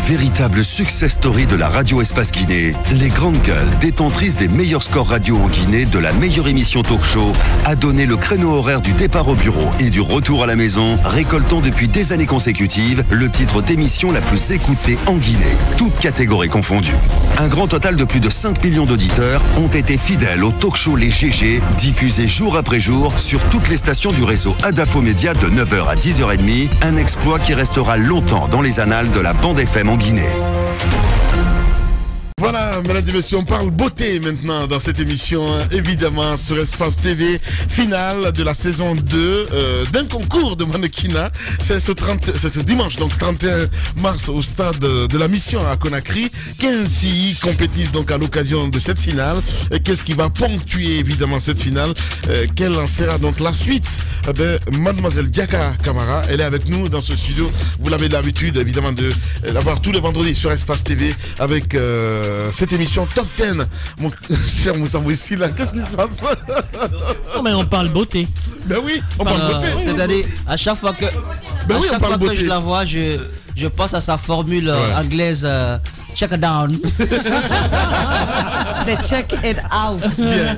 Véritable success story de la radio Espace Guinée, les grandes gueules, détentrices des meilleurs scores radio en Guinée, de la meilleure émission talk show, a donné le créneau horaire du départ au bureau et du retour à la maison, récoltant depuis des années consécutives le titre d'émission la plus écoutée en Guinée, toutes catégories confondues. Un grand total de plus de 5 millions d'auditeurs ont été fidèles au talk show Les GG, diffusé jour après jour sur toutes les stations du réseau Adafo Média de 9h à 10h30, un exploit qui restera longtemps dans les annales de la bande FM en Guinée. Voilà, mesdames et messieurs, on parle beauté maintenant dans cette émission, évidemment, sur Espace TV, finale de la saison 2 d'un concours de mannequinat. C'est ce dimanche, donc 31 mars, au stade de la Mission à Conakry. 15 filles compétissent donc à l'occasion de cette finale. Qu'est-ce qui va ponctuer, évidemment, cette finale? Quelle en sera donc la suite? Mademoiselle Diaka Kamara, elle est avec nous dans ce studio. Vous l'avez l'habitude, évidemment, de l'avoir tous les vendredis sur Espace TV avec... cette émission Top 10. Mon cher Moussa Mouissi, là, qu'est-ce qui se passe? Non, mais on parle beauté. Ben oui, on parle beauté. C'est-à-dire, à chaque fois que, que je la vois, je pense à sa formule anglaise. Check it down. C'est check it out. Bien.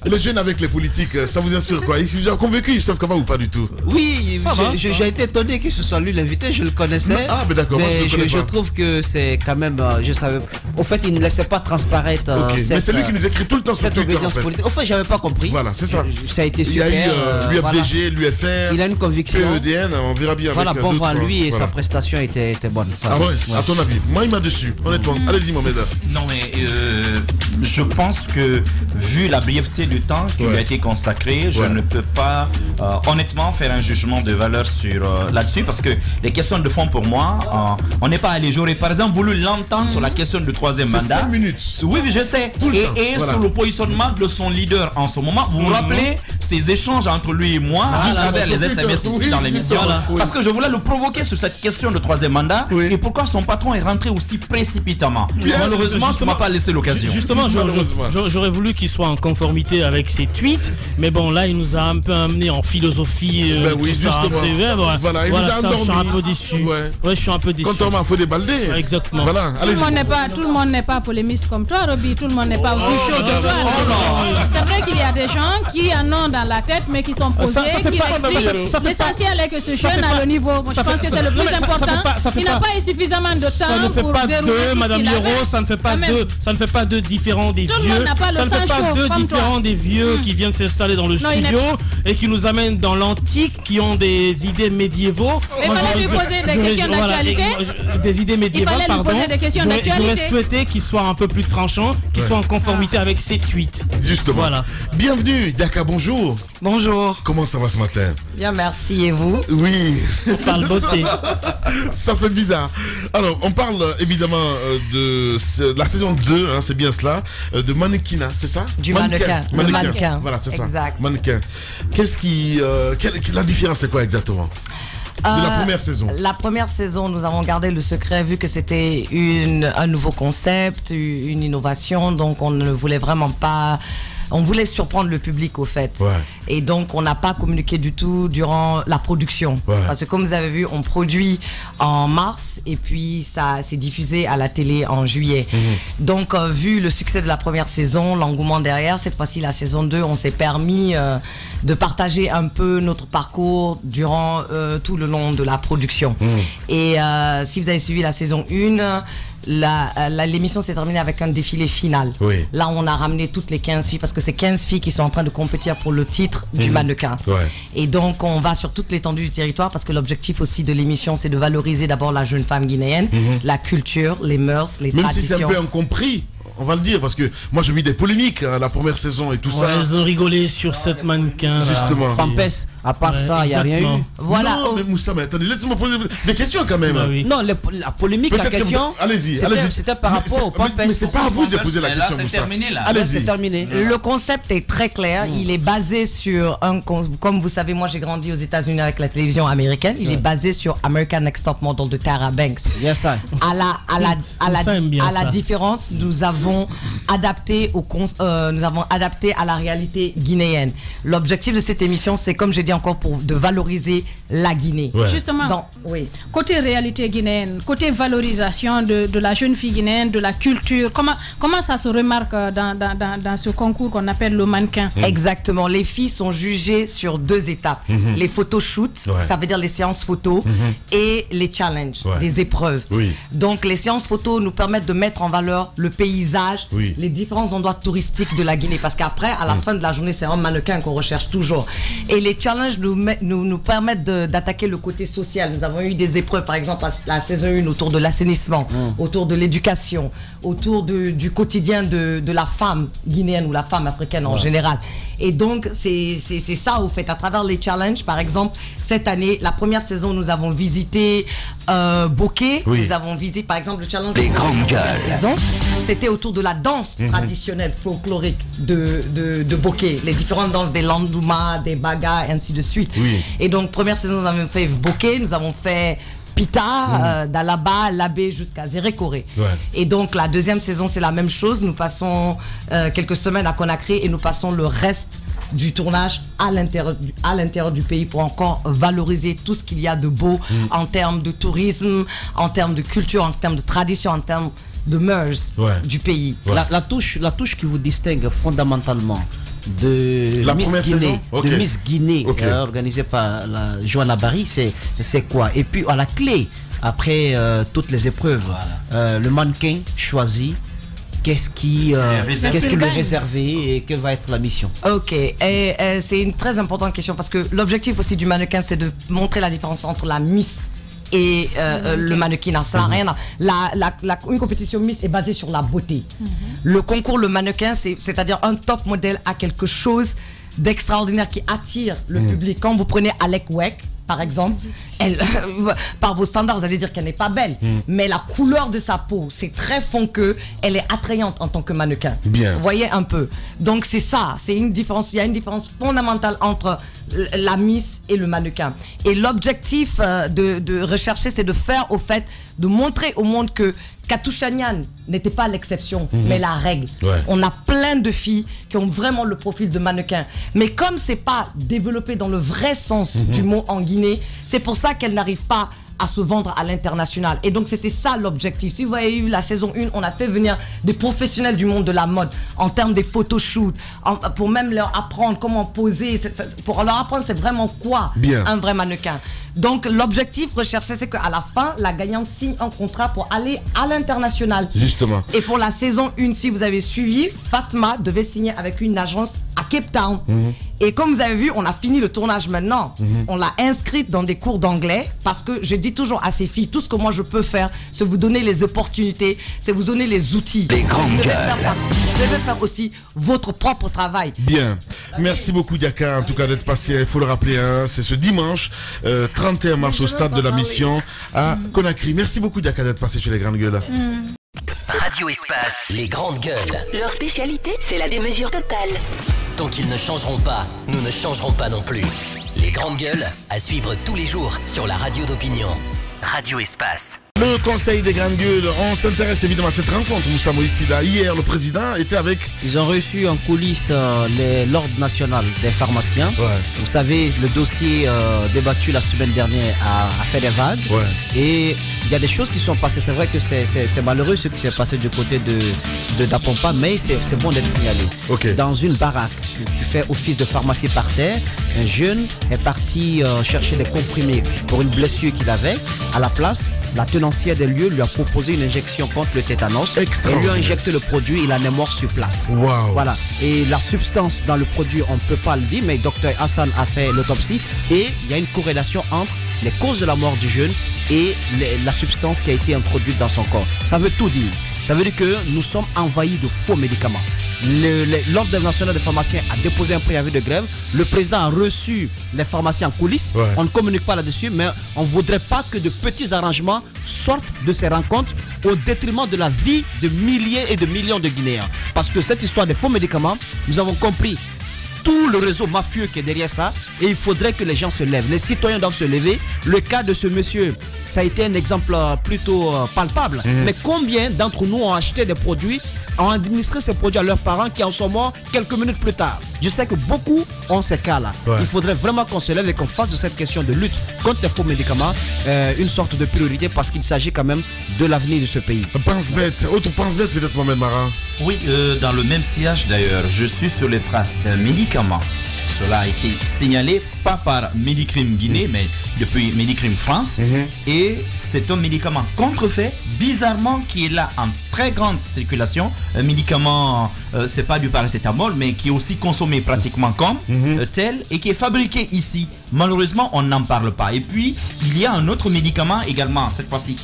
Les jeunes avec les politiques, ça vous inspire quoi? Ils vous ont convaincu, ils savent comment ou pas du tout? Oui, j'ai été étonné que ce soit lui l'invité, je le connaissais. Ah, mais d'accord. Mais je trouve que c'est quand même. Je savais. Au fait, il ne laissait pas transparaître. Mais c'est lui qui nous écrit tout le temps sur Twitter. En fait. Au fait, j'avais pas compris. Voilà, c'est ça. Ça a été super. Il y a eu l'UFDG, l'UFR. Il a une conviction. PEDN, on verra bien. Voilà, bon vent à lui et sa prestation était bonne. Ah ouais, à ton avis? Moi, il m'a dessus, honnêtement. Allez-y, Mohamed. Non, mais je pense que, vu la brièveté du temps qui lui a été consacré, je ne peux pas, honnêtement, faire un jugement de valeur là-dessus, parce que les questions de fond, pour moi, on n'est pas allé. J'aurais, par exemple, voulu l'entendre sur la question du troisième mandat. 5 minutes. Oui, je sais. Et sur le positionnement de son leader en ce moment. Vous vous rappelez ces échanges entre lui et moi à travers les SMS ici dans l'émission? Parce que je voulais le provoquer sur cette question de troisième mandat. Et pourquoi son patron est rentré aussi précipitamment? Malheureusement, tu ne m'as pas laissé l'occasion. Justement, j'aurais voulu qu'il soit en conformité avec ses tweets, mais bon, là, il nous a un peu amené en philosophie. Oui, justement. Voilà, il nous a endormi. Je suis un peu déçu. Ouais, je suis un peu déçu. Quand on m'a fait débalder. Exactement. Voilà, tout le monde n'est pas polémiste comme toi, Roby. Tout le monde n'est pas aussi chaud que toi. C'est vrai qu'il y a des gens qui en ont dans la tête, mais qui sont posés, qui expliquent. L'essentiel est que ce jeune a le niveau. Je pense que c'est le plus important. Il n'a pas eu suffisamment de temps pour dérouler. Madame Yoro, ça ne fait pas deux différents des vieux. Ça ne fait pas deux différents des vieux qui viennent s'installer dans le studio et qui nous amènent dans l'antique, qui ont des idées médiévaux. Il fallait lui poser des questions d'actualité. Des idées médiévales, pardon. J'aurais souhaité qu'il soit un peu plus tranchant, qu'il soit en conformité avec ses tweets. Justement. Voilà. Bienvenue, Diaka, bonjour. Bonjour. Comment ça va ce matin? Bien, merci. Et vous? Oui. On parle beauté. Ça fait bizarre. Alors, on parle évidemment de la saison 2, hein, c'est bien cela, de mannequinat, c'est ça? Du mannequin. Voilà, c'est ça. Exact. Mannequin. Qu'est-ce qui... la différence, c'est quoi exactement? De la première saison. La première saison, nous avons gardé le secret vu que c'était un nouveau concept, une innovation, donc on ne voulait vraiment pas... On voulait surprendre le public au fait. Et donc on n'a pas communiqué du tout durant la production. Parce que comme vous avez vu, on produit en mars et puis ça s'est diffusé à la télé en juillet. Donc vu le succès de la première saison, l'engouement derrière, cette fois-ci la saison 2, on s'est permis de partager un peu notre parcours durant tout le long de la production. Et si vous avez suivi la saison 1, l'émission s'est terminée avec un défilé final. Là, on a ramené toutes les 15 filles parce que c'est 15 filles qui sont en train de compétir pour le titre du mannequin. Et donc, on va sur toute l'étendue du territoire parce que l'objectif aussi de l'émission, c'est de valoriser d'abord la jeune femme guinéenne, la culture, les mœurs, les traditions. Même si c'est un peu incompris. On va le dire parce que moi je vis des polémiques la première saison et tout ça. Ils ont rigolé sur cette mannequin. Justement. Pampès, à part ça, il n'y a rien eu. Voilà. Non, mais Moussa, mais attendez, laissez-moi poser des questions quand même. Non, la polémique, la question. Allez-y. C'était par rapport au Pampès. Mais c'est pas à vous que j'ai posé la question, Moussa. Moussa. C'est terminé là. Allez-y. C'est terminé. Le concept est très clair. Il est basé sur comme vous savez, moi j'ai grandi aux États-Unis avec la télévision américaine. Il est basé sur American Next Top Model de Tara Banks. Yes, sir. À la différence, nous avons adapté à la réalité guinéenne. L'objectif de cette émission, c'est, comme j'ai dit encore, de valoriser la Guinée. Ouais. Justement, côté réalité guinéenne, côté valorisation de la jeune fille guinéenne, de la culture, comment ça se remarque dans ce concours qu'on appelle le mannequin? Exactement. Les filles sont jugées sur 2 étapes. Les photoshoots, ça veut dire les séances photos, et les challenges, des épreuves. Donc les séances photos nous permettent de mettre en valeur le paysage, les différents endroits touristiques de la Guinée, parce qu'après, à la fin de la journée, c'est un mannequin qu'on recherche toujours. Et les challenges nous permettent d'attaquer le côté social. Nous avons eu des épreuves, par exemple, à la saison 1, autour de l'assainissement, autour de l'éducation, autour du quotidien de la femme guinéenne ou la femme africaine en général. Et donc, c'est ça, au fait, à travers les challenges. Par exemple, cette année, la première saison, nous avons visité Bokeh. Nous avons visité, par exemple, le challenge des grandes gueules. C'était autour de la danse traditionnelle folklorique de Bokeh. Les différentes danses des Landouma, des Baga, ainsi de suite. Et donc, première saison, nous avons fait Bokeh, nous avons fait Pita, d'Alaba, Labé jusqu'à Zérékoré. Et donc la deuxième saison, c'est la même chose. Nous passons quelques semaines à Conakry et nous passons le reste du tournage à l'intérieur du pays pour encore valoriser tout ce qu'il y a de beau en termes de tourisme, en termes de culture, en termes de tradition, en termes de mœurs du pays. La touche qui vous distingue fondamentalement de la Miss Guinée, Miss Guinée organisée par Joanna Barry, c'est quoi? Et puis à la clé, après toutes les épreuves, le mannequin choisi, qu'est-ce qui lui est réservé et quelle va être la mission? C'est une très importante question, parce que l'objectif aussi du mannequin, c'est de montrer la différence entre la Miss et le mannequinat. Ça n'a rien à... Une compétition Miss est basée sur la beauté. Le concours, le mannequin, c'est-à-dire un top modèle a quelque chose d'extraordinaire qui attire le public. Quand vous prenez Alec Weck, par exemple, par vos standards, vous allez dire qu'elle n'est pas belle. Mais la couleur de sa peau, c'est très fonceux. Elle est attrayante en tant que mannequin. Vous voyez un peu. Donc c'est ça. C'est une différence. Il y a une différence fondamentale entre la Miss et le mannequin. Et l'objectif de rechercher, c'est de faire, au fait, de montrer au monde que Katouchanian n'était pas l'exception, mais la règle. On a plein de filles qui ont vraiment le profil de mannequin. Mais comme c'est pas développé dans le vrai sens du mot en Guinée, c'est pour ça qu'elles n'arrivent pas à se vendre à l'international. Et donc c'était ça l'objectif. Si vous avez eu la saison 1, on a fait venir des professionnels du monde de la mode en termes des photoshoots, pour même leur apprendre comment poser, pour leur apprendre c'est vraiment quoi un vrai mannequin. Donc l'objectif recherché, c'est qu'à la fin, la gagnante signe un contrat pour aller à l'international. Justement. Et pour la saison 1, si vous avez suivi, Fatma devait signer avec une agence à Cape Town. Et comme vous avez vu, on a fini le tournage maintenant. On l'a inscrite dans des cours d'anglais, parce que je dis toujours à ces filles, tout ce que moi je peux faire, c'est vous donner les opportunités, c'est vous donner les outils. Les grandes gueules. Vous devez faire aussi votre propre travail. Bien. Merci beaucoup Diaka, en tout cas d'être passé, il faut le rappeler, c'est ce dimanche 31 mars au stade de la Mission à Conakry. Merci beaucoup Diaka d'être passé chez les grandes gueules. Radio Espace, les grandes gueules. Leur spécialité, c'est la démesure totale. Tant qu'ils ne changeront pas, nous ne changerons pas non plus. Les grandes gueules, à suivre tous les jours sur la radio d'opinion. Radio Espace. Le conseil des grandes gueules, on s'intéresse évidemment à cette rencontre. Nous sommes ici là. Hier, le président était avec... Ils ont reçu en coulisses l'ordre national des pharmaciens. Vous savez, le dossier débattu la semaine dernière a fait des vagues. Et il y a des choses qui sont passées. C'est vrai que c'est malheureux ce qui s'est passé du côté de Dapompa, mais c'est bon d'être signalé. Dans une baraque qui fait office de pharmacie par terre, un jeune est parti chercher des comprimés pour une blessure qu'il avait. À la place, la tenancière des lieux lui a proposé une injection contre le tétanos. Elle lui a injecté le produit, il en est mort sur place. Voilà. Et la substance dans le produit, on ne peut pas le dire, mais Dr Hassan a fait l'autopsie et il y a une corrélation entre les causes de la mort du jeune et la substance qui a été introduite dans son corps. Ça veut tout dire. Ça veut dire que nous sommes envahis de faux médicaments. L'Ordre national des pharmaciens a déposé un préavis de grève. Le président a reçu les pharmaciens en coulisses. On ne communique pas là-dessus, mais on ne voudrait pas que de petits arrangements sortent de ces rencontres au détriment de la vie de milliers et de millions de Guinéens. Parce que cette histoire des faux médicaments, nous avons compris tout le réseau mafieux qui est derrière ça, et il faudrait que les gens se lèvent. Les citoyens doivent se lever. Le cas de ce monsieur, ça a été un exemple plutôt palpable. Mais combien d'entre nous ont acheté des produits ont administré ces produits à leurs parents qui en sont morts quelques minutes plus tard. Je sais que beaucoup ont ces cas-là. Ouais. Il faudrait vraiment qu'on se lève et qu'on fasse de cette question de lutte contre les faux médicaments une sorte de priorité parce qu'il s'agit quand même de l'avenir de ce pays. Pense bête, autre pense bête peut-être Mohamed Mara. Oui, dans le même sillage d'ailleurs, je suis sur les traces d'un médicament. Cela a été signalé pas par Medicrime Guinée, mais depuis Medicrime France. Et c'est un médicament contrefait, bizarrement, qui est là en très grande circulation. Un médicament, c'est pas du paracétamol, mais qui est aussi consommé pratiquement comme tel et qui est fabriqué ici. Malheureusement, on n'en parle pas. Et puis, il y a un autre médicament également, cette fois-ci,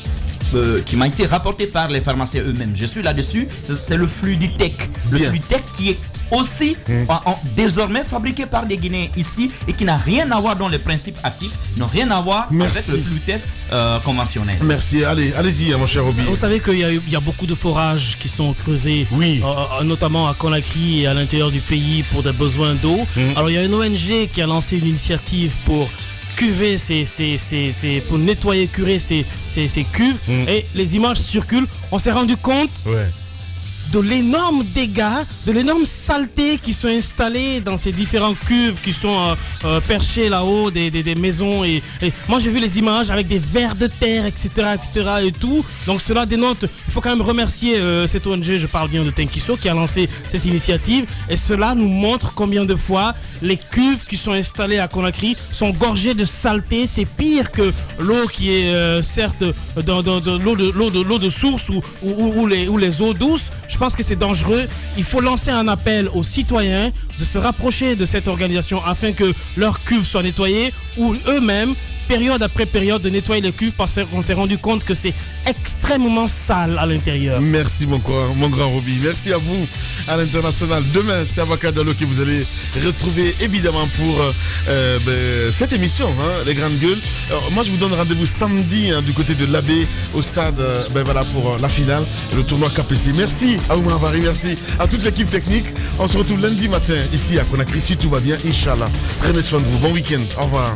qui m'a été rapporté par les pharmaciens eux-mêmes. Je suis là-dessus, c'est le Fluiditech. Le Fluiditech qui est aussi désormais fabriqué par des Guinéens ici et qui n'a rien à voir dans les principes actifs, n'ont rien à voir avec le Flutef conventionnel. Merci, allez-y mon cher Roby. Vous savez qu'il y a beaucoup de forages qui sont creusés, notamment à Conakry et à l'intérieur du pays pour des besoins d'eau. Alors il y a une ONG qui a lancé une initiative pour cuver pour nettoyer, curer ces cuves et les images circulent. On s'est rendu compte de l'énorme dégâts, de l'énorme saleté qui sont installés dans ces différentes cuves qui sont perchées là-haut des maisons et moi j'ai vu les images avec des vers de terre etc et tout, donc cela dénote. Il faut quand même remercier cette ONG, je parle bien de Tenkiso, qui a lancé cette initiative et cela nous montre combien de fois les cuves qui sont installées à Conakry sont gorgées de saleté. C'est pire que l'eau qui est certes dans l'eau de source ou les eaux douces. Je pense que c'est dangereux. Il faut lancer un appel aux citoyens de se rapprocher de cette organisation afin que leurs cuves soient nettoyées ou eux-mêmes, période après période, de nettoyer les cuves parce qu'on s'est rendu compte que c'est extrêmement sale à l'intérieur. Merci mon grand Roby. Merci à vous à l'international. Demain, c'est Avocat Dalo que vous allez retrouver évidemment pour cette émission, les grandes gueules. Alors, moi, je vous donne rendez-vous samedi du côté de l'Abbé au stade pour la finale, le tournoi KPC. Merci à Oumar Vari, merci à toute l'équipe technique. On se retrouve lundi matin ici à Conakry si tout va bien, Inch'Allah. Prenez soin de vous. Bon week-end. Au revoir.